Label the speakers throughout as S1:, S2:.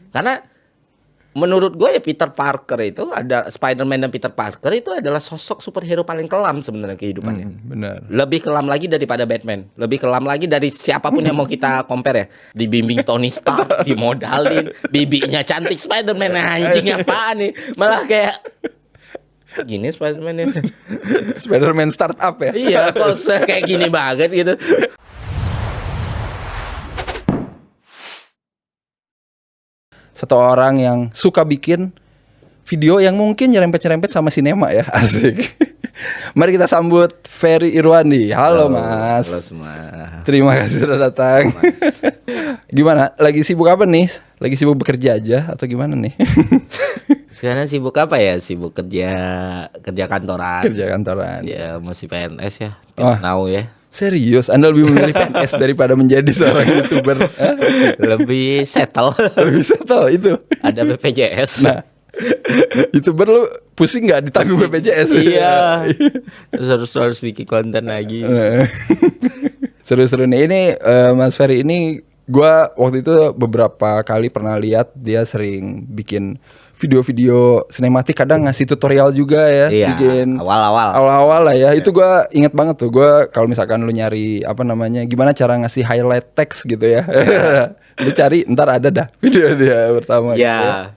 S1: Karena menurut gue ya Peter Parker itu ada Spider-Man dan Peter Parker itu adalah sosok superhero paling kelam sebenarnya kehidupannya.
S2: Benar.
S1: Lebih kelam lagi daripada Batman. Lebih kelam lagi dari siapapun yang mau kita compare ya. Dibimbing Tony Stark, dimodalin, bibinya cantik Spider-Man, anjing apaan nih? Malah kayak gini Spider-Man ini.
S2: Spider-Man startup ya.
S1: Iya, kok kayak gini banget gitu.
S2: Satu orang yang suka bikin video yang mungkin nyerempet-nyerempet sama sinema ya. Asik. Mari kita sambut Ferry Irwandi. Halo Mas.
S1: Halo semua.
S2: Terima kasih sudah datang. Gimana? Lagi sibuk apa nih? Lagi sibuk bekerja aja atau gimana nih?
S1: Sekarang sibuk apa ya? Sibuk kerja kantoran.
S2: Kerja kantoran.
S1: Ya masih PNS ya.
S2: Oh.
S1: Now ya.
S2: Serius? Anda lebih memilih PNS daripada menjadi seorang YouTuber?
S1: Lebih settle.
S2: Lebih settle itu.
S1: Ada BPJS.
S2: Nah, YouTuber lu pusing nggak ditanggung BPJS?
S1: Iya. Terus harus bikin konten lagi.
S2: Seru-seru nih. Ini Mas Ferry ini gua waktu itu beberapa kali pernah lihat dia sering bikin video-video sinematik, kadang ngasih tutorial juga ya.
S1: Iya,
S2: bikin
S1: awal-awal
S2: lah ya. Itu gua inget banget tuh. Gua kalau misalkan lu nyari apa namanya, gimana cara ngasih highlight text gitu ya. Lu cari ntar ada dah video dia pertama.
S1: Ya.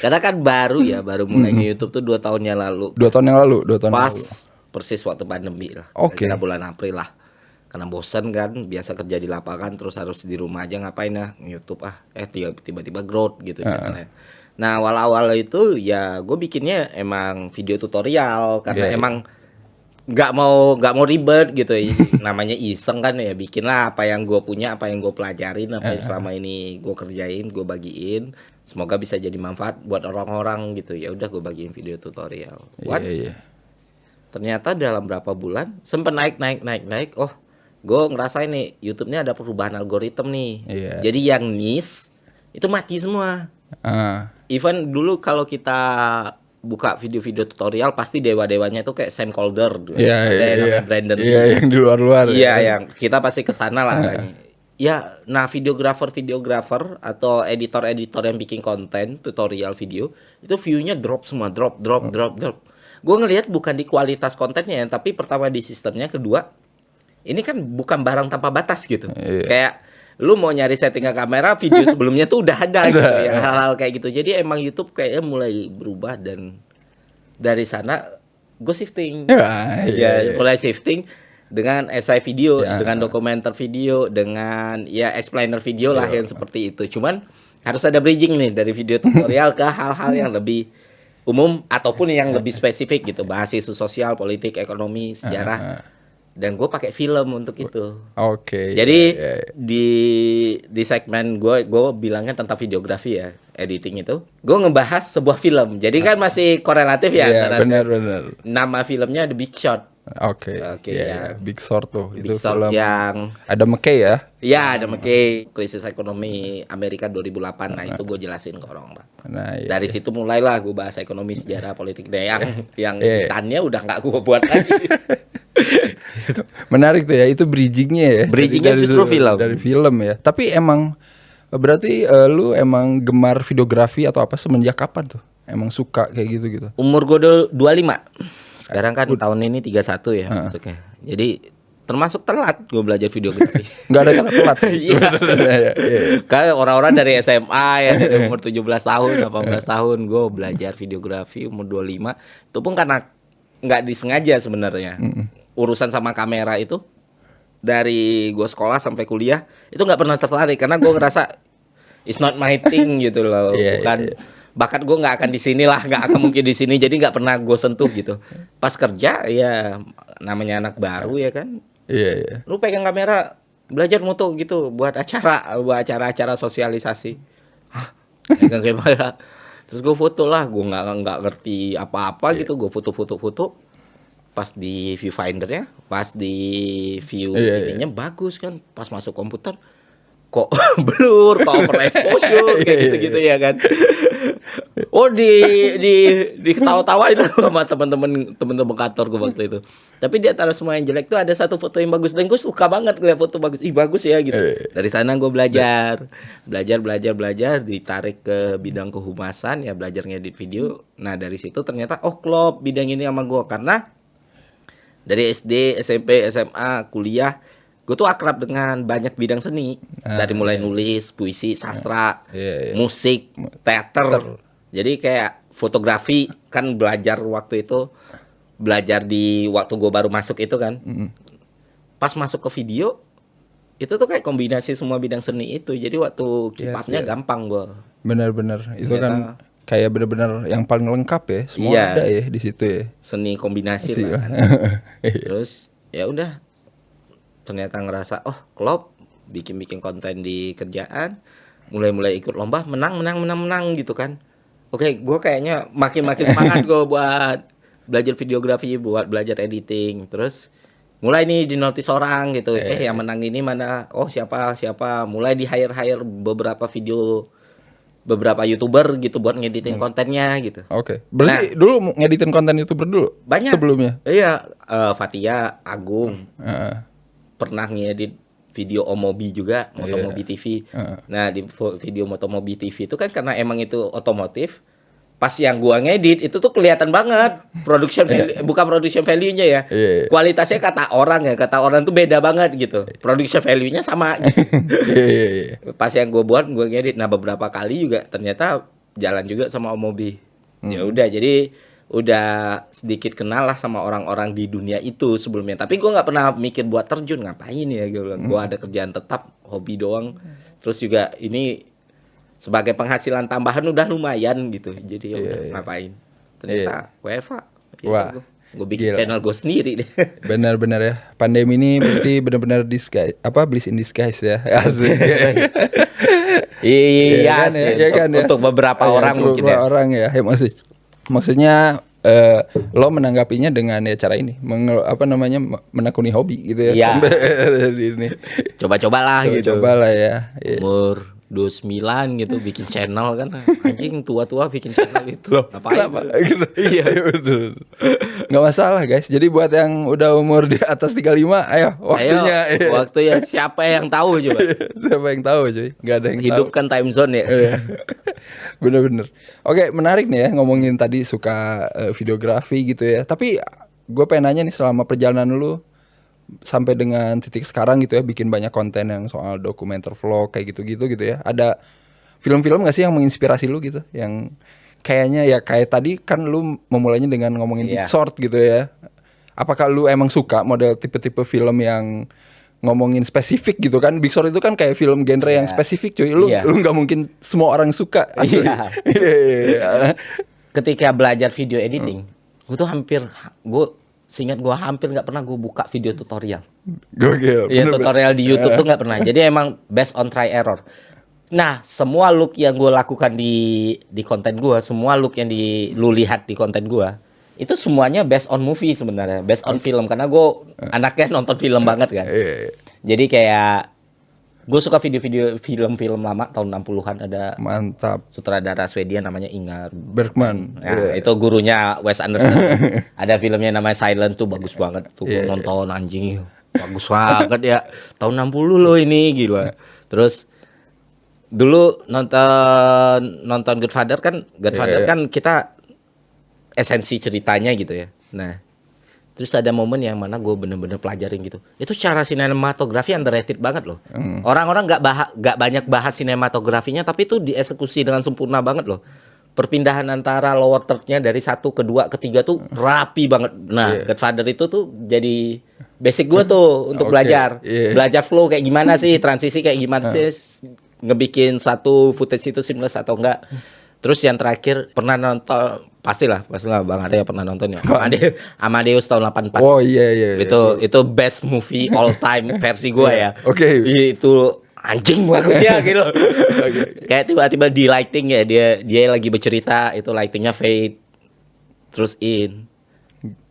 S1: Karena kan baru mulai YouTube tuh 2 tahun yang lalu.
S2: 2 tahun yang lalu.
S1: Pas persis waktu pandemi lah.
S2: Oke.
S1: Kira bulan April lah. Karena bosen kan, biasa kerja di lapangan terus harus di rumah aja ngapain ya, YouTube tiba-tiba growth gitu kan. Nah awal-awal itu ya gue bikinnya emang video tutorial karena emang nggak mau ribet gitu. Namanya iseng kan ya, bikinlah apa yang gue punya, apa yang gue pelajarin, apa yang selama ini gue kerjain, gue bagiin. Semoga bisa jadi manfaat buat orang-orang gitu. Ya udah gue bagiin video tutorial. Ternyata dalam berapa bulan sempet naik. Oh, gue ngerasain nih YouTube-nya ada perubahan algoritma nih. Jadi yang niche itu mati semua. Even dulu kalau kita buka video-video tutorial pasti dewa-dewanya itu kayak Sam Calder, namanya Brandon.
S2: Yang di luar-luar.
S1: Yang kita pasti kesana lah kayaknya. Ya, nah videografer atau editor yang bikin konten tutorial video itu view-nya drop semua, drop. Gue ngelihat bukan di kualitas kontennya, tapi pertama di sistemnya, kedua ini kan bukan barang tanpa batas gitu. Kayak lu mau nyari settingan kamera, video sebelumnya tuh udah ada gitu, yang hal-hal kayak gitu. Jadi emang YouTube kayaknya mulai berubah dan dari sana gue shifting. Mulai shifting dengan essay video, dengan dokumenter video, dengan explainer video lah yang seperti itu. Cuman harus ada bridging nih dari video tutorial ke hal-hal yang lebih umum ataupun yang lebih spesifik gitu, bahas isu sosial, politik, ekonomi, sejarah. Dan gue pakai film untuk itu. Jadi di segmen gue bilangnya tentang videografi ya, editing itu. Gue ngebahas sebuah film. Jadi kan masih korelatif ya.
S2: Benar.
S1: Nama filmnya The Big Short.
S2: Big Short tuh.
S1: Big
S2: Itu
S1: Short
S2: film
S1: yang
S2: ada McKay ya.
S1: Iya, ada McKay, krisis ekonomi Amerika 2008. Nah, itu gue jelasin ke orang-orang. Dari situ mulailah gue bahas ekonomi, sejarah, politik. Yang editannya udah nggak gue buat lagi.
S2: Menarik tuh ya, itu bridgingnya ya.
S1: Bridgingnya justru film.
S2: Dari film ya. Tapi emang berarti lu emang gemar videografi atau apa semenjak kapan tuh? Emang suka kayak gitu?
S1: Umur gue 25. Sekarang kan tahun ini 31 ya masuknya. Jadi termasuk telat gue belajar videografi.
S2: Nggak ada kata telat sih.
S1: Kayak orang-orang dari SMA ya, dari umur 17 tahun, 18 tahun gue belajar videografi umur 25. Itu pun karena nggak disengaja sebenarnya. Urusan sama kamera itu dari gue sekolah sampai kuliah itu nggak pernah tertarik karena gue ngerasa it's not my thing gitu loh. Bakat gue nggak akan di sini lah, nggak akan mungkin di sini, jadi nggak pernah gue sentuh gitu. Pas kerja ya namanya anak baru ya kan. Lu pegang kamera belajar moto gitu buat acara sosialisasi. Pegang kamera. Terus gue foto lah, gue nggak ngerti apa-apa gitu, gue foto. Pas di viewfinder-nya, pas di view ininya bagus kan, pas masuk komputer kok blur, kok overexposure kayak gitu-gitu ya kan. Oh di ketawa-tawain sama teman-teman kantor gue waktu itu. Tapi di antara semua yang jelek tuh ada satu foto yang bagus dan gue suka banget ngeliat foto bagus. Ih bagus ya gitu. Dari sana gue belajar, ditarik ke bidang kehumasan ya, belajar ngedit video. Nah dari situ ternyata klop bidang ini sama gue, karena dari SD, SMP, SMA, kuliah gue tuh akrab dengan banyak bidang seni. Dari mulai nulis, puisi, sastra, musik, teater. Jadi kayak fotografi kan belajar waktu itu, belajar di waktu gue baru masuk itu kan. Pas masuk ke video itu tuh kayak kombinasi semua bidang seni itu. Jadi waktu keep up-nya gampang gue.
S2: Benar-benar itu kan kayak benar-benar yang paling lengkap ya. Semua ada ya di situ ya.
S1: Seni kombinasi lah kan. Terus ya udah, ternyata ngerasa klop, bikin konten di kerjaan, mulai ikut lomba, menang gitu kan. Oke, gue kayaknya makin semangat gue buat belajar videografi, buat belajar editing. Terus mulai nih di notice orang gitu. Yang menang ini mana? Oh siapa? Mulai di hire beberapa YouTuber gitu buat ngeditin kontennya gitu.
S2: Oke. Berarti dulu ngeditin konten YouTuber dulu?
S1: Banyak.
S2: Sebelumnya?
S1: Iya, Fatia, Agung. Pernah ngedit video Omobi juga, Motomobi TV. Nah, di video Motomobi TV itu kan karena emang itu otomotif. Pas yang gua ngedit itu tuh kelihatan banget production value, bukan production value-nya ya. Kualitasnya kata orang tuh beda banget gitu. Production value-nya sama gitu. Pas yang gua ngedit, nah beberapa kali juga ternyata jalan juga sama Omobi. Ya udah, jadi udah sedikit kenal lah sama orang-orang di dunia itu sebelumnya. Tapi gue nggak pernah mikir buat terjun, ngapain ya gue bilang. Gue ada kerjaan tetap, hobi doang. Terus juga ini sebagai penghasilan tambahan udah lumayan gitu. Jadi udah ngapain. Ternyata WFA.
S2: Wah.
S1: Gue bikin channel gue sendiri deh.
S2: Benar-benar ya. Pandemi ini berarti benar-benar disguise, bliss in disguise ya. Asik.
S1: Iya kan, untuk beberapa orang mungkin ya.
S2: Orang ya. Maksudnya lo menanggapinya dengan ya cara ini, menekuni hobi gitu ya.
S1: Coba-cobalah gitu.
S2: Cobalah ya.
S1: Umur 29 gitu bikin channel kan, anjing tua-tua bikin channel itu.
S2: Kenapa? Iya betul. Nggak masalah guys. Jadi buat yang udah umur di atas 35, ayo
S1: waktunya siapa yang tahu coba.
S2: Siapa yang tahu cuy? Nggak ada yang
S1: hidupkan
S2: tahu.
S1: Time zone ya.
S2: Bener-bener. Oke, menarik nih ya ngomongin tadi suka videografi gitu ya. Tapi gue pengen nanya nih, selama perjalanan lu sampai dengan titik sekarang gitu ya, bikin banyak konten yang soal dokumenter, vlog kayak gitu-gitu gitu ya. Ada film-film gak sih yang menginspirasi lu gitu? Yang kayaknya ya kayak tadi kan lu memulainya dengan ngomongin Big Short gitu ya. Apakah lu emang suka model tipe-tipe film yang ngomongin spesifik gitu kan? Big Short itu kan kayak film genre yang spesifik cuy. Lu nggak mungkin semua orang suka.
S1: Ketika belajar video editing, seingat gue hampir nggak pernah gue buka video tutorial.
S2: Gokil.
S1: Iya, tutorial di YouTube tuh nggak pernah. Jadi emang based on try error. Nah, semua look yang gue lakukan di konten gue, semua look yang lu lihat di konten gue, itu semuanya based on movie sebenarnya, based on film, karena gue anaknya nonton film banget kan. Jadi kayak gue suka video-video film-film lama tahun 60-an, ada
S2: mantap
S1: sutradara Swedia namanya Ingmar
S2: Bergman.
S1: Itu gurunya Wes Anderson. Ada filmnya namanya Silent tuh bagus banget tuh, nonton anjing. Bagus banget ya. Tahun 60 loh ini, gila. Terus dulu nonton Godfather kan kita esensi ceritanya gitu ya. Nah, terus ada momen yang mana gue bener-bener pelajarin gitu. Itu secara sinematografi underrated banget loh. Orang-orang nggak banyak bahas sinematografinya, tapi itu dieksekusi dengan sempurna banget loh. Perpindahan antara lower third-nya dari 1 ke 2 ke 3 tuh rapi banget. Nah, Godfather itu tuh jadi basic gue tuh untuk belajar flow kayak gimana sih, transisi kayak gimana sih, ngebikin satu footage itu seamless atau enggak. Terus yang terakhir pernah nonton, pastilah Bang Arya pernah nonton ya. Amadeus tahun 84.
S2: Oh iya.
S1: Itu best movie all time versi gua ya.
S2: Oke.
S1: Itu anjing bagus ya gitu. Kayak tiba-tiba di lighting ya, dia lagi bercerita, itu lightingnya fade terus in.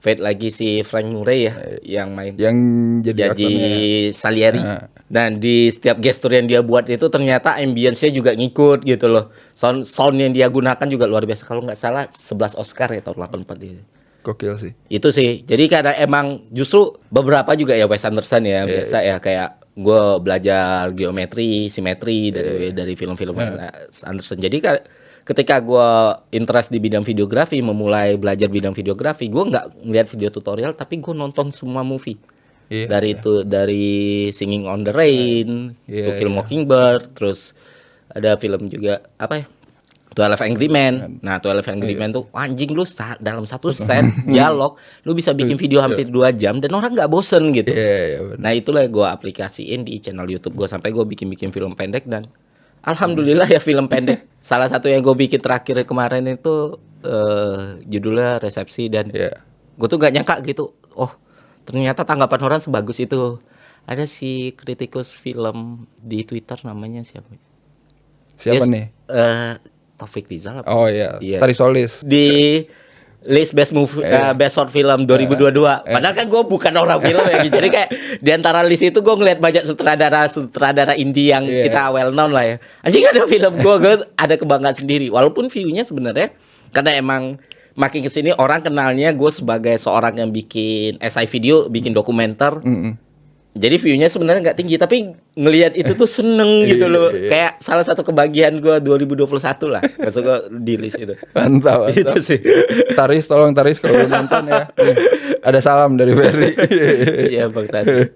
S1: Fate lagi si Frank Murray ya yang main.
S2: Yang jadi
S1: Salieri. Dan di setiap gestur yang dia buat itu ternyata ambience-nya juga ngikut gitu loh. Sound yang dia gunakan juga luar biasa. Kalau nggak salah 11 Oscar ya tahun 84 itu.
S2: Gokil sih.
S1: Itu sih. Jadi karena emang justru beberapa juga ya Wes Anderson ya biasa ya kayak gue belajar geometri, simetri dari film-film Anderson. Jadi ketika gue interest di bidang videografi, memulai belajar bidang videografi, gue nggak ngeliat video tutorial, tapi gue nonton semua movie. Dari Singing on the Rain, To Kill Mockingbird, terus ada film juga apa ya? 12 Angry Men. Nah, 12 Angry Men tuh anjing lu dalam satu scene dialog lu bisa bikin video hampir 2 jam dan orang nggak bosen gitu. Nah, itulah gue aplikasiin di channel YouTube gue sampai gue bikin film pendek dan alhamdulillah ya film pendek. Salah satu yang gue bikin terakhir kemarin itu judulnya Resepsi dan gue tuh nggak nyangka gitu. Oh, ternyata tanggapan orang sebagus itu. Ada si kritikus film di Twitter namanya siapa?
S2: Siapa nih?
S1: Taufik Rizal apa?
S2: Oh iya. Tari Solis.
S1: Di list best movie, best short film 2022. Padahal kan gue bukan orang film ya. Jadi kayak di antara list itu gue ngeliat banyak sutradara indie yang kita well known lah ya. Anjing ada film gue ada kebanggaan sendiri. Walaupun view-nya sebenarnya karena emang makin kesini orang kenalnya gue sebagai seorang yang bikin SI video, bikin dokumenter. Jadi view-nya sebenarnya nggak tinggi, tapi ngelihat itu tuh seneng gitu loh. Kayak salah satu kebahagiaan gue 2021 lah. Masuk gue di list itu.
S2: Mantap.
S1: Itu sih.
S2: Taris, tolong Taris kalau nonton ya. Nih, ada salam dari Ferry.
S1: Iya Bang Tari.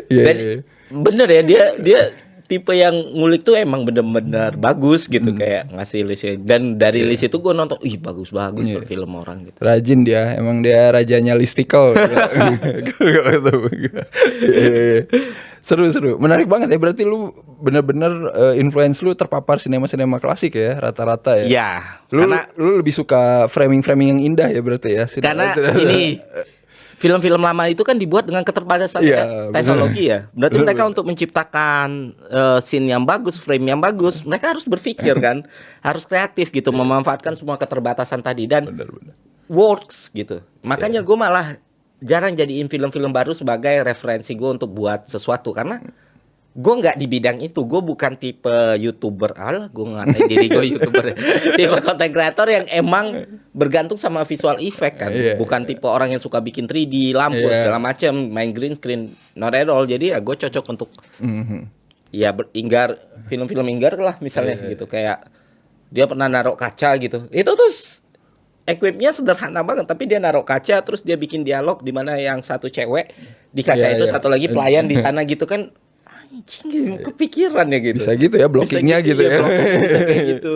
S1: Dan bener ya dia tipe yang ngulik tuh emang bener-bener bagus gitu kayak ngasih listnya. Dan dari list itu gue nonton, bagus-bagus film orang gitu.
S2: Rajin dia, emang dia rajanya listicle. Seru-seru, menarik banget ya. Berarti lu bener-bener influence lu terpapar sinema-sinema klasik ya, rata-rata ya.
S1: Iya.
S2: Lu lebih suka framing-framing yang indah ya berarti ya.
S1: Karena ini film-film lama itu kan dibuat dengan keterbatasan teknologi ya. Berarti mereka untuk menciptakan scene yang bagus, frame yang bagus, mereka harus berpikir kan, harus kreatif gitu, memanfaatkan semua keterbatasan tadi dan works gitu. Makanya gue malah jarang jadiin film-film baru sebagai referensi gue untuk buat sesuatu karena gue nggak di bidang itu. Gue bukan tipe YouTuber, gue ngatain diri gue YouTuber, tipe content creator yang emang bergantung sama visual effect kan, bukan tipe orang yang suka bikin 3D, lampu segala macam, main green screen, not at all. Jadi ya gue cocok untuk ya Inggar, film-film Inggar lah misalnya gitu, kayak dia pernah naruh kaca gitu, itu tuh equipnya sederhana banget, tapi dia naruh kaca, terus dia bikin dialog di mana yang satu cewek di kaca itu, satu lagi pelayan di sana gitu kan. Anjing, kepikiran ya gitu.
S2: Bisa gitu ya blockingnya gitu ya.
S1: Bisa kayak gitu.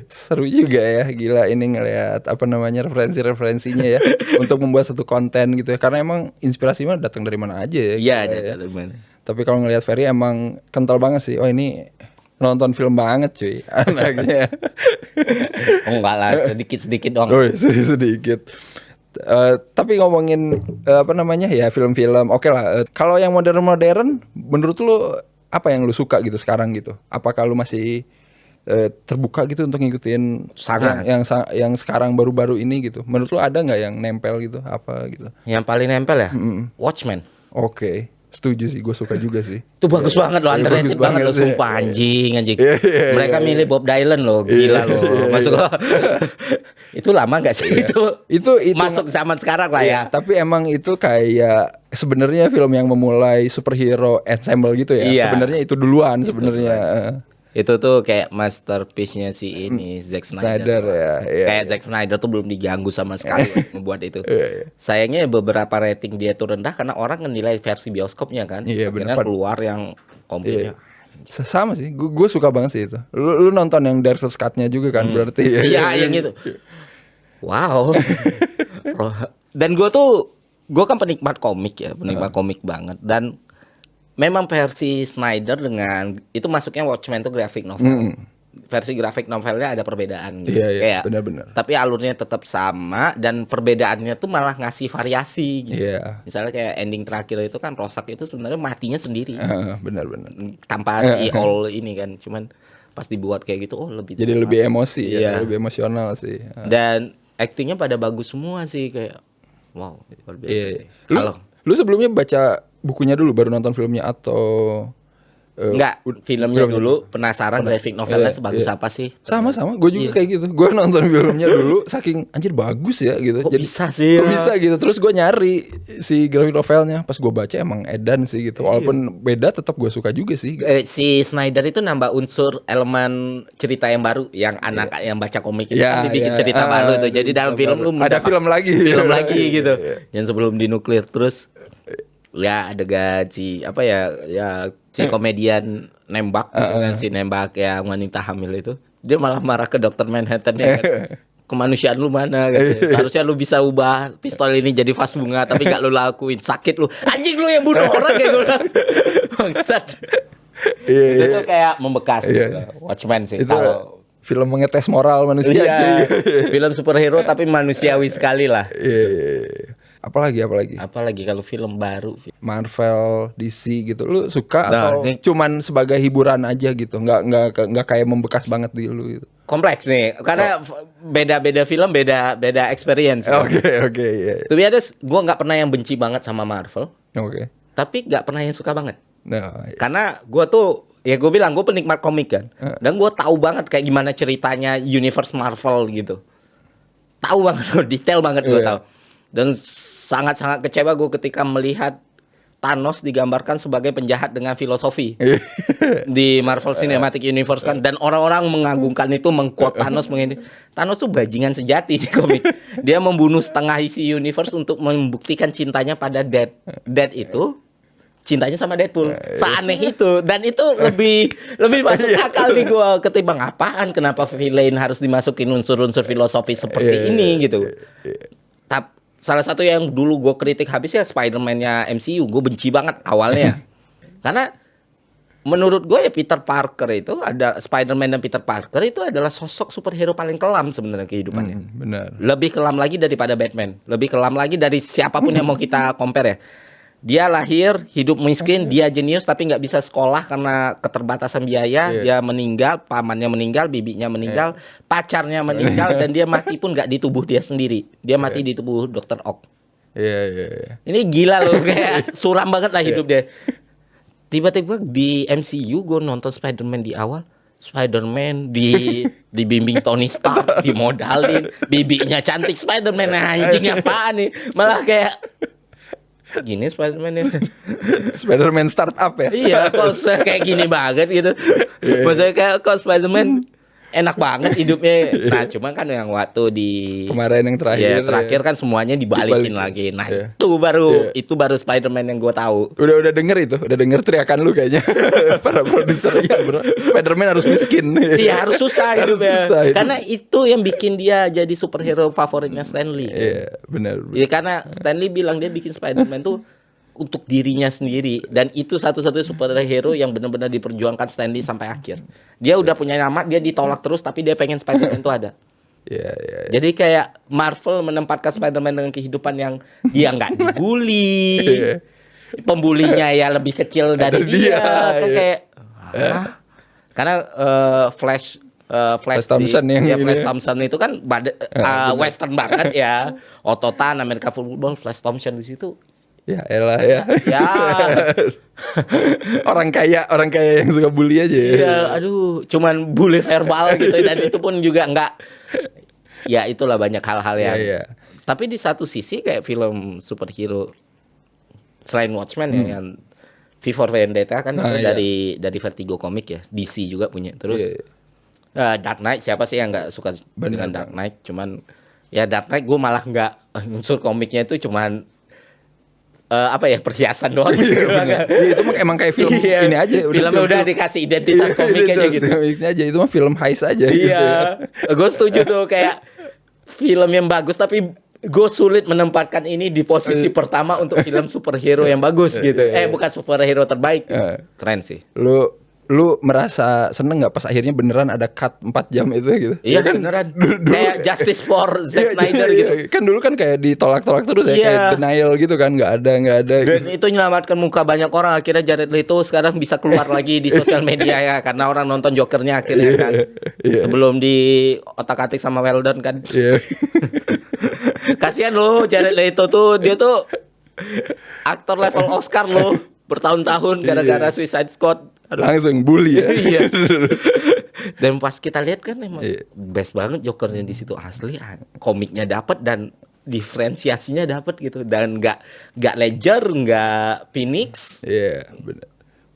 S2: Seru juga ya, gila ini ngelihat apa namanya referensinya ya untuk membuat satu konten gitu ya. Karena emang inspirasi mah datang dari mana aja ya.
S1: Iya,
S2: gitu
S1: dari mana.
S2: Tapi kalau ngelihat Ferry emang kental banget sih. Oh ini nonton film banget cuy anaknya.
S1: Oh enggak lah, sedikit-sedikit dong.
S2: Oh sedikit. Tapi ngomongin apa namanya ya film-film, oke lah. Kalau yang modern-modern, menurut lu apa yang lu suka gitu sekarang gitu? Apakah lu masih terbuka gitu untuk ngikutin yang sekarang baru-baru ini gitu? Menurut lu ada nggak yang nempel gitu? Apa gitu?
S1: Yang paling nempel ya? Watchmen.
S2: Oke. Setuju sih, gue suka juga sih.
S1: Itu bagus banget loh, underrated banget loh, sumpah anjing. Mereka milih Bob Dylan loh, gila loh. Masuk itu lama gak sih? Itu masuk zaman sekarang lah ya.
S2: Tapi emang itu kayak sebenarnya film yang memulai superhero ensemble gitu ya. Sebenarnya itu duluan sebenarnya.
S1: Itu tuh kayak masterpiece-nya si ini Zack Snyder
S2: ya.
S1: Kayak Zack Snyder tuh belum diganggu sama sekali membuat itu. Sayangnya beberapa rating dia tuh rendah karena orang menilai versi bioskopnya kan. Akhirnya keluar yang komplit.
S2: Sama sih, gue suka banget sih itu. Lu nonton yang director's cut-nya juga kan berarti ya.
S1: Iya yang gitu. Wow. Dan gue kan penikmat komik ya, komik banget. Dan memang versi Snyder dengan itu masuknya Watchmen tuh graphic novel. Versi graphic novelnya ada perbedaan gitu.
S2: Iya, benar-benar.
S1: Tapi alurnya tetap sama dan perbedaannya tuh malah ngasih variasi gitu. Misalnya kayak ending terakhir itu kan Rorschach itu sebenarnya matinya sendiri.
S2: Benar-benar.
S1: Tanpa si all ini kan, cuman pas dibuat kayak gitu lebih
S2: jadi lebih emosi ya, lebih emosional sih.
S1: Dan aktingnya pada bagus semua sih kayak Wow, luar biasa
S2: Iya.
S1: sih.
S2: Lu,
S1: Kalau
S2: lu sebelumnya baca bukunya dulu baru nonton filmnya atau
S1: enggak, filmnya dulu penasaran graphic novelnya
S2: Iya,
S1: sebagus
S2: iya.
S1: apa sih?
S2: Sama-sama, gue juga
S1: Iya.
S2: kayak gitu. Gue nonton filmnya dulu, saking anjir bagus ya gitu.
S1: Kok bisa sih,
S2: Kok
S1: ya?
S2: bisa gitu. Terus gue nyari si graphic novelnya. Pas gue baca emang edan sih gitu. Walaupun beda, tetap gue suka juga sih.
S1: Si Snyder itu nambah unsur elemen cerita yang baru, yang anak yang baca komik itu
S2: Ya,
S1: kan dibikin
S2: ya.
S1: cerita baru itu. Jadi dalam
S2: cerita
S1: film
S2: baru.
S1: lu
S2: ada
S1: mendapat
S2: film lagi.
S1: film lagi gitu.
S2: Iya, iya.
S1: Yang sebelum dinuklir terus ya adegan si apa ya si komedian nembak gitu kan, si nembak yang wanita hamil itu. Dia malah marah ke dokter Manhattan ya kan. Kemanusiaan lu mana gitu. Seharusnya lu bisa ubah pistol ini jadi vas bunga tapi gak lu lakuin. Sakit lu. Anjing lu yang bunuh orang kayak gue bilang. Bangsat.
S2: Iya, iya.
S1: Itu kayak membekas
S2: Iya.
S1: gitu. Watchmen sih.
S2: Itu
S1: Kalau
S2: film mengetes moral manusia.
S1: iya,
S2: cuy.
S1: film superhero tapi manusiawi sekali lah.
S2: Iya, iya, iya. Apalagi
S1: Apalagi kalau film baru.
S2: Marvel, DC gitu. Lu suka
S1: Nah,
S2: atau
S1: ini-
S2: cuman sebagai hiburan aja gitu? Nggak kayak membekas banget di lu gitu.
S1: Kompleks nih, karena beda-beda film, beda experience.
S2: Oke, oke, iya.
S1: Tapi ada, gue nggak pernah yang benci banget sama Marvel,
S2: Oke.
S1: tapi nggak pernah yang suka banget.
S2: Nah, iya.
S1: Karena gue tuh, ya gue bilang gue penikmat komik kan, dan gue tahu banget kayak gimana ceritanya universe Marvel gitu. Tahu banget, detail banget gue
S2: Iya.
S1: tahu. Dan sangat-sangat kecewa gue ketika melihat Thanos digambarkan sebagai penjahat dengan filosofi di Marvel Cinematic Universe kan, dan orang-orang mengagungkan itu, mengquote Thanos mengenai Thanos tuh bajingan sejati di komik. Dia membunuh setengah isi universe untuk membuktikan cintanya pada Dead itu cintanya sama Deadpool. Seaneh itu, dan itu lebih masuk akal di gua ketimbang apaan kenapa villain harus dimasukin unsur-unsur filosofi seperti ini gitu. Salah satu yang dulu gue kritik habis ya Spider-Man-nya MCU. Gue benci banget awalnya. Karena menurut gue ya Peter Parker itu Spider-Man dan Peter Parker itu adalah sosok superhero paling kelam sebenarnya kehidupannya.
S2: Benar.
S1: Lebih kelam lagi daripada Batman. Lebih kelam lagi dari siapapun yang mau kita compare ya. Dia lahir, hidup miskin, dia jenius tapi nggak bisa sekolah karena keterbatasan biaya. Dia meninggal, pamannya meninggal, bibinya meninggal, pacarnya meninggal, dan dia mati pun nggak di tubuh dia sendiri. Dia mati di tubuh Dr. Ock.
S2: Iya, iya, iya.
S1: Ini gila loh, kayak suram banget lah hidup dia. Tiba-tiba di MCU gue nonton Spider-Man di awal. Spider-Man dibimbing Tony Stark, dimodalin, bibinya cantik Spider-Man, anjing apaan nih? Malah kayak gini Spider-Man ya.
S2: Spider-Man startup ya.
S1: Iya, kok kayak gini banget gitu. Maksudnya kayak kok Spider-Man enak banget hidupnya. Nah, cuma kan yang waktu di
S2: Kemarin yang terakhir.
S1: ya, terakhir kan semuanya dibalikin lagi. Nah, itu baru Spider-Man yang gue tahu.
S2: Udah denger itu, udah denger teriakan lu kayaknya. Para produser ya, bro. Spider-Man harus miskin.
S1: Iya, harus susah
S2: Harus
S1: hidupnya.
S2: susah hidup.
S1: Karena itu yang bikin dia jadi superhero favoritnya Stan Lee.
S2: Iya, benar.
S1: Ya, karena Stan Lee bilang dia bikin Spider-Man tuh untuk dirinya sendiri, dan itu satu-satunya superhero yang benar-benar diperjuangkan Stan Lee sampai akhir. Dia udah punya nama, dia ditolak terus tapi dia pengen Spider-Man itu ada.
S2: Iya, iya.
S1: Jadi kayak Marvel menempatkan Spider-Man dengan kehidupan yang dia nggak dibully. Pembulinya ya lebih kecil dari dia. Kan
S2: iya.
S1: kayak karena Flash
S2: Thompson yang ini.
S1: Flash Thompson itu kan western banget ya. Ototan Amerika Football, Flash Thompson di situ.
S2: Ya elah ya.
S1: Ya.
S2: orang kaya yang suka bully aja ya.
S1: Iya, aduh, cuman bully verbal gitu, dan itu pun juga nggak. Ya itulah banyak hal-hal yang.
S2: Iya.
S1: Tapi di satu sisi kayak film superhero selain Watchmen ya, yang V for Vendetta kan itu dari Vertigo Comic ya, DC juga punya. Terus Dark Knight, siapa sih yang nggak suka dengan Dark Knight? Cuman ya Dark Knight gue malah nggak, unsur komiknya itu cuman perhiasan doang gitu.
S2: Iya, itu emang kayak film ini aja.
S1: Filmnya udah dikasih identitas komiknya gitu.
S2: Komiknya aja, itu mah film heist aja.
S1: Iya, gue setuju tuh, kayak film yang bagus tapi gue sulit menempatkan ini di posisi pertama untuk film superhero yang bagus gitu. Bukan superhero terbaik. Keren sih.
S2: Lu merasa seneng nggak pas akhirnya beneran ada cut 4 jam itu gitu?
S1: Iya
S2: kan,
S1: beneran. Kayak Justice for Zack Snyder gitu.
S2: Kan dulu kan kayak ditolak-tolak terus ya, kayak denial gitu kan, nggak ada.
S1: Dan itu menyelamatkan muka banyak orang. Akhirnya Jared Leto sekarang bisa keluar lagi di sosial media ya, karena orang nonton Jokernya akhirnya kan. Sebelum di otak-atik sama Weldon kan. Kasihan loh Jared Leto tuh, dia tuh aktor level Oscar loh, bertahun-tahun gara-gara Suicide Squad. Aduh.
S2: Langsung bully ya.
S1: Iya. Dan pas kita lihat kan emang
S2: Iya.
S1: best banget Jokernya di situ, asli. Komiknya dapat dan diferensiasinya dapat gitu, dan nggak Ledger, nggak Phoenix.
S2: Iya,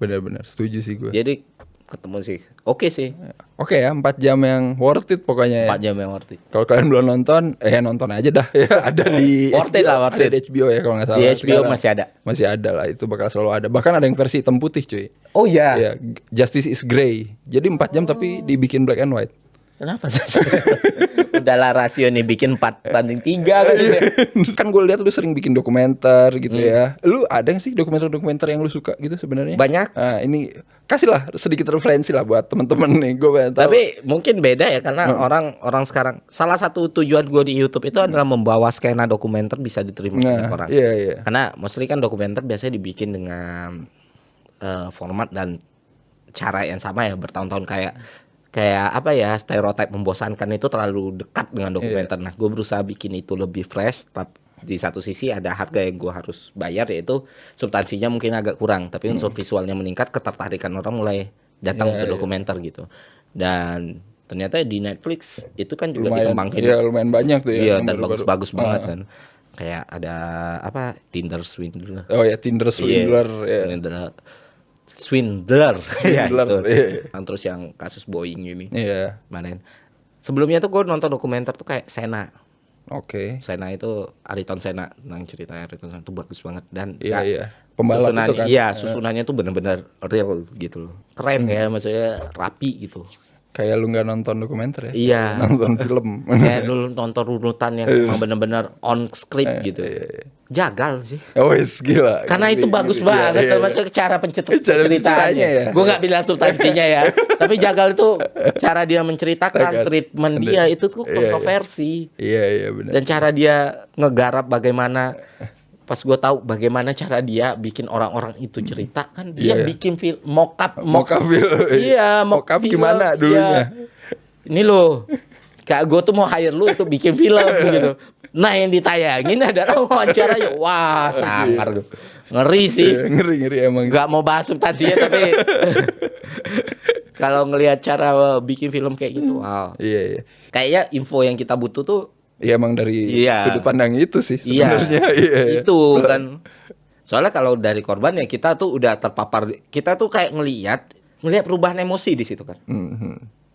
S2: benar setuju sih gue.
S1: Jadi ketemu sih, oke sih.
S2: Oke ya, 4 jam yang worth it pokoknya ya.
S1: 4 jam yang worth it.
S2: Kalau kalian belum nonton, nonton aja dah ya. Ada di
S1: Worth it
S2: HBO,
S1: lah, worth
S2: ada
S1: it.
S2: di HBO ya kalau nggak salah.
S1: Di HBO
S2: Sekarang
S1: masih ada.
S2: Masih ada lah, itu bakal selalu ada. Bahkan ada yang versi hitam putih cuy.
S1: Oh iya.
S2: Ya, Justice is Grey. Jadi 4 jam tapi dibikin black and white.
S1: Kenapa sih? Udahlah rasio nih bikin 4:3 kan gitu ya.
S2: Kan gue lihat lu sering bikin dokumenter gitu ya. Lu ada nggak sih dokumenter yang lu suka gitu sebenarnya?
S1: Banyak.
S2: Nah, ini kasihlah sedikit referensi lah buat temen-temen nih. Gue pengen tahu.
S1: Tapi mungkin beda ya, karena orang sekarang, salah satu tujuan gue di YouTube itu adalah membawa skena dokumenter bisa diterima banyak orang.
S2: Iya.
S1: Karena mostly kan dokumenter biasanya dibikin dengan format dan cara yang sama ya, bertahun-tahun, kayak apa ya, stereotip membosankan itu terlalu dekat dengan dokumenter. Nah, gue berusaha bikin itu lebih fresh, tapi di satu sisi ada harga yang gue harus bayar, yaitu substansinya mungkin agak kurang, tapi unsur visualnya meningkat, ketertarikan orang mulai datang untuk dokumenter gitu. Dan ternyata di Netflix itu kan juga dikembangin.
S2: Iya, lumayan banyak tuh ya.
S1: Iya,
S2: yang
S1: dan
S2: baru-baru.
S1: bagus-bagus banget kan. Kayak ada apa, Tinder Swindler.
S2: Oh ya, Tinder Swindler.
S1: Iya,
S2: Ya.
S1: Swindler. Ya,
S2: Swindler,
S1: itu.
S2: iya.
S1: Terus yang kasus Boeing ini.
S2: Iya.
S1: Kemarin. Sebelumnya tuh gue nonton dokumenter tuh kayak Sena.
S2: Oke.
S1: Sena itu Ayrton Senna, tentang ceritanya Ayrton Senna itu bagus banget, dan
S2: Iya. Pembalap itu kan.
S1: Iya, susunannya tuh bener-bener real gitu loh. Keren ya, maksudnya rapi gitu.
S2: Kayak lu nggak nonton dokumenter ya?
S1: Iya.
S2: Nonton film.
S1: Kayak dulu nonton runutan yang emang bener-bener on script gitu. Jagal sih.
S2: Oh, gila.
S1: Karena itu bagus banget, maksudnya cara
S2: Cara
S1: penceritanya.
S2: ceritanya ya.
S1: Gue nggak bilang substansinya ya, tapi jagal itu cara dia menceritakan, treatment dia itu tuh kontroversi.
S2: Iya benar.
S1: Dan cara dia ngegarap bagaimana, pas gue tahu bagaimana cara dia bikin orang-orang itu cerita, kan dia bikin film mock-up
S2: film.
S1: Iya,
S2: Mock-up
S1: film.
S2: gimana dulunya?
S1: Iya. Ini loh, kayak gue tuh mau hire lu untuk bikin film gitu. Nah, yang ditayangin adalah wawancaranya. Wah, sangar tuh. Ngeri sih.
S2: Ngeri emang.
S1: Gak mau bahas substansinya, tapi kalau ngelihat cara bikin film kayak gitu, wow.
S2: Iya.
S1: Kayaknya info yang kita butuh tuh,
S2: Iya emang dari sudut pandang itu sih sebenarnya. Iya.
S1: Itu kan. Soalnya kalau dari korban ya, kita tuh udah terpapar, kita tuh kayak ngelihat perubahan emosi di situ kan.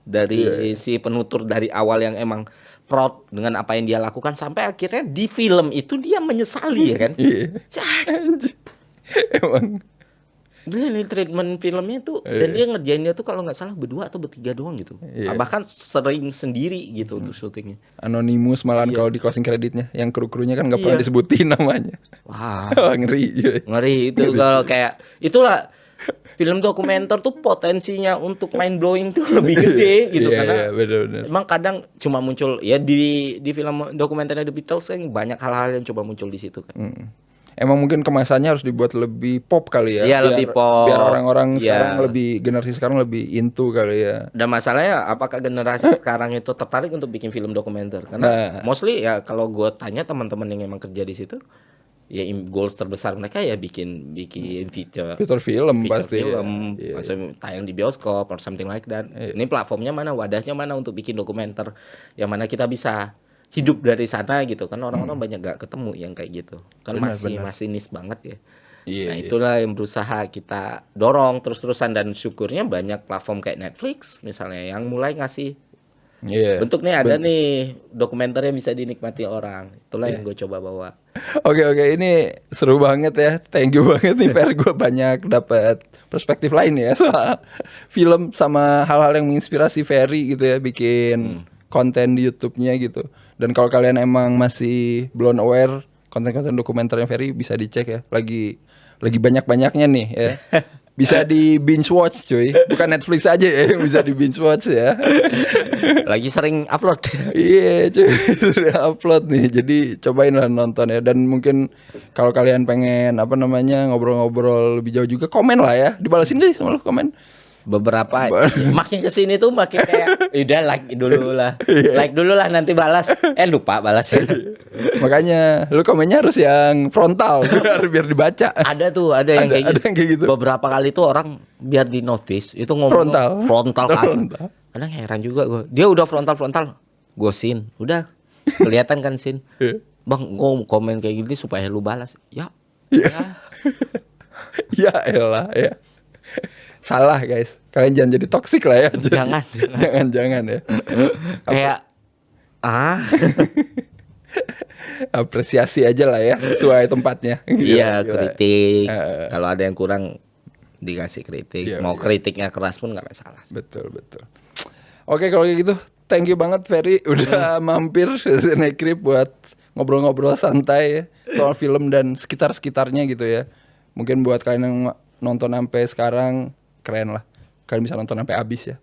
S1: Dari si penutur dari awal yang emang proud dengan apa yang dia lakukan, sampai akhirnya di film itu dia menyesali ya kan.
S2: Iya. Emang.
S1: Dia nih treatment filmnya tuh, dan dia ngerjainnya tuh kalau nggak salah berdua atau bertiga doang gitu. Bahkan sering sendiri gitu untuk syutingnya.
S2: Anonymous malahan kalau di closing creditnya, yang kru-krunya kan nggak pernah disebutin namanya.
S1: Wah,
S2: ngeri.
S1: ngeri itu kalau kayak itulah. Film dokumenter tuh potensinya untuk mind blowing tuh lebih gede gitu, karena
S2: bener.
S1: emang kadang cuma muncul ya di film dokumenternya The Beatles kan banyak hal-hal yang coba muncul di situ kan.
S2: Emang mungkin kemasannya harus dibuat lebih pop kali ya.
S1: Iya, lebih pop.
S2: Biar orang-orang
S1: Iya.
S2: sekarang generasi sekarang lebih into kali ya.
S1: Dan masalahnya apakah generasi sekarang itu tertarik untuk bikin film dokumenter? Karena mostly ya kalau gue tanya teman-teman yang emang kerja di situ, ya goals terbesar mereka ya bikin feature
S2: film pasti.
S1: film,
S2: Ya.
S1: maksudnya tayang di bioskop or something like that. Ini platformnya mana, wadahnya mana untuk bikin dokumenter yang mana kita bisa hidup dari sana gitu kan. Orang-orang banyak gak ketemu yang kayak gitu kan. Masih niche banget ya. Nah itulah yang berusaha kita dorong terus-terusan, dan syukurnya banyak platform kayak Netflix misalnya yang mulai ngasih bentuk nih, ada nih dokumenter yang bisa dinikmati orang. Itulah yang gue coba bawa.
S2: Oke, ini seru banget ya. Thank you banget nih Fer, gue banyak dapat perspektif lain ya soal film sama hal-hal yang menginspirasi Ferry gitu ya, bikin konten di YouTube-nya gitu. Dan kalau kalian emang masih belum aware konten-konten dokumenternya Ferry, bisa dicek ya. Lagi banyak-banyaknya nih ya. Bisa di binge watch cuy, bukan Netflix aja ya, bisa di binge watch ya.
S1: Lagi sering upload.
S2: Iya cuy, sudah upload nih, jadi cobain lah nonton ya. Dan mungkin kalau kalian pengen ngobrol-ngobrol lebih jauh juga, komen lah ya, dibalasin gak sih sama lo komen?
S1: beberapa makin kesini tuh makin kayak udah like dulu lah, like dulu lah nanti balas, lupa balas.
S2: Makanya lu komennya harus yang frontal biar dibaca.
S1: Ada yang kayak
S2: ada
S1: gitu.
S2: yang kayak gitu.
S1: Beberapa kali tuh orang biar di notice itu ngomong frontal kasih.
S2: Frontal.
S1: Kadang heran juga gue. Dia udah frontal, gue sin, udah kelihatan kan sin. Bang, gue komen kayak gitu supaya lu balas. Ya.
S2: Ya elah ya. Salah guys. Kalian jangan jadi toksik lah ya. Jangan ya.
S1: Kayak
S2: apresiasi aja lah ya sesuai tempatnya.
S1: Iya,
S2: Gila.
S1: kritik. Kalau ada yang kurang dikasih kritik.
S2: Iya,
S1: Mau kritiknya keras pun nggak masalah.
S2: Betul. Oke kalau kayak gitu, thank you banget Ferry udah mampir Cinecrip buat ngobrol-ngobrol santai ya, soal film dan sekitar-sekitarnya gitu ya. Mungkin buat kalian yang nonton sampai sekarang keren lah. Kalian bisa nonton sampai habis ya.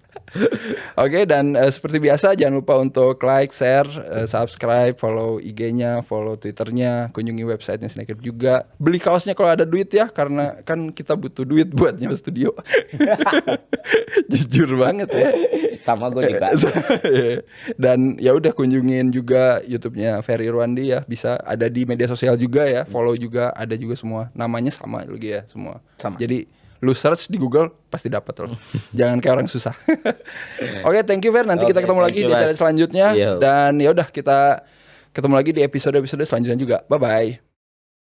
S2: Oke, dan seperti biasa jangan lupa untuk like, share, subscribe, follow IG-nya, follow Twitter-nya, kunjungi websitenya Cinecrip juga. Beli kaosnya kalau ada duit ya, karena kan kita butuh duit buat nyewa studio. Jujur banget ya.
S1: Sama gue juga.
S2: Dan ya udah kunjungin juga YouTube-nya Ferry Irwandi ya, bisa ada di media sosial juga ya, follow juga, ada juga semua. Namanya sama lagi ya semua.
S1: Sama.
S2: Jadi lu search di Google pasti dapat loh. Jangan kayak orang susah. Oke, thank you Fer. Nanti kita ketemu lagi di acara selanjutnya. Dan ya udah kita ketemu lagi di episode selanjutnya juga. Bye bye.